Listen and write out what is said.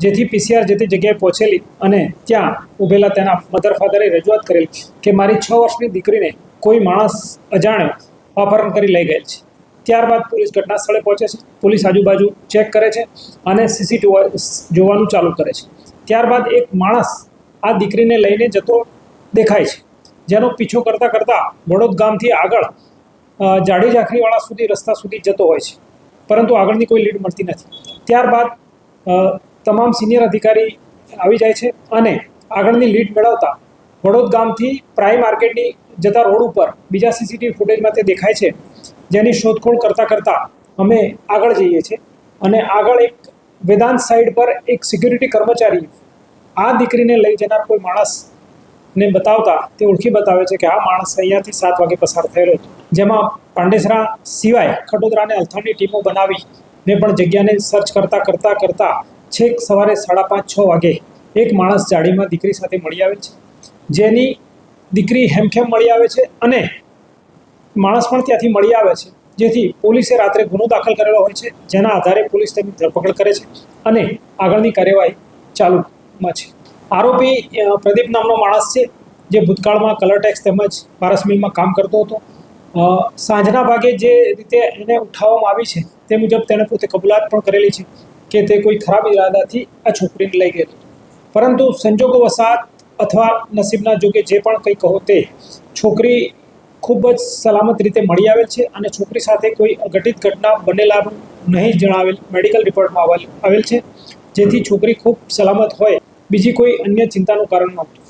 જેથી પીસીઆર જે તે જગ્યાએ પહોંચેલી અને ત્યાં ઊભેલા તેના મધર ફાધરે રજૂઆત કરેલી કે મારી 6 વર્ષની દીકરીને કોઈ માણસ અજાણ્યો અપહરણ કરી લઈ ગયેલ છે। ત્યારબાદ પોલીસ ઘટના સ્થળે પહોંચે છે, પોલીસ આજુબાજુ ચેક કરે છે અને સીસીટીવી જોવાનું ચાલુ કરે છે। ત્યારબાદ એક માણસ આ દીકરીને લઈને જતો દેખાય છે, જેનો પીછો કરતાં કરતાં વડોદ ગામથી આગળ જાડી ઝાંખરીવાળા સુધી રસ્તા સુધી જતો હોય છે, પરંતુ આગળની કોઈ લીડ મળતી નથી। ત્યારબાદ તમામ સિનિયર અધિકારી આવી જાય છે અને આગળની લીડ મેળવતા વડોદ ગામથી પ્રાઇમ માર્કેટની જતા રોડ ઉપર બીજા સીસીટીવી ફૂટેજમાં તે દેખાય છે, જેની શોધખોળ કરતાં અમે આગળ જઈએ છીએ અને આગળ એક વેદાંત સાઈડ પર એક સિક્યુરિટી કર્મચારી આ દીકરીને લઈ જનાર કોઈ માણસને બતાવતા તે ઓળખી બતાવે છે કે આ માણસ અહીંયાથી 7 વાગે પસાર થયેલો હતો, જેમાં પાંડેસરા સિવાય ખટોદરા અને અલથાણની ટીમો બનાવીને પણ જગ્યાને સર્ચ કરતાં છેક સવારે 5:30-6 વાગે એક માણસ જાડીમાં દીકરી સાથે મળી આવે છે, જેની દીકરી હેમખેમ મળી આવે છે અને માણસ પણ ત્યાંથી મળી આવે છે, જેથી પોલીસે રાત્રે ગુનો દાખલ કરેલો હોય છે, જેના આધારે પોલીસ તેની ધરપકડ કરે છે અને આગળની કાર્યવાહી ચાલુમાં છે। આરોપી પ્રદીપ નામનો માણસ છે, જે ભૂતકાળમાં કલર ટેક્સ તેમજ પારસ મિલમાં કામ કરતો હતો। સાંજના ભાગે જે રીતે એને ઉઠાવવામાં આવી છે તે મુજબ તેણે પોતે કબૂલાત પણ કરેલી છે કે તે કોઈ ખરાબ ઇરાદાથી આ છોકરીને લઈ ગયેલો, પરંતુ સંજોગો વસાત અથવા નસીબના જોગે જે પણ કંઈ કહો તે છોકરી ખૂબ જ સલામત રીતે મળી આવેલ છે અને છોકરી સાથે કોઈ અઘટિત ઘટના બનેલાનું નહીં જણાવેલ મેડિકલ રિપોર્ટમાં આવેલ છે, જેથી છોકરી ખૂબ સલામત હોય, બીજી કોઈ અન્ય ચિંતાનું કારણ નહોતું।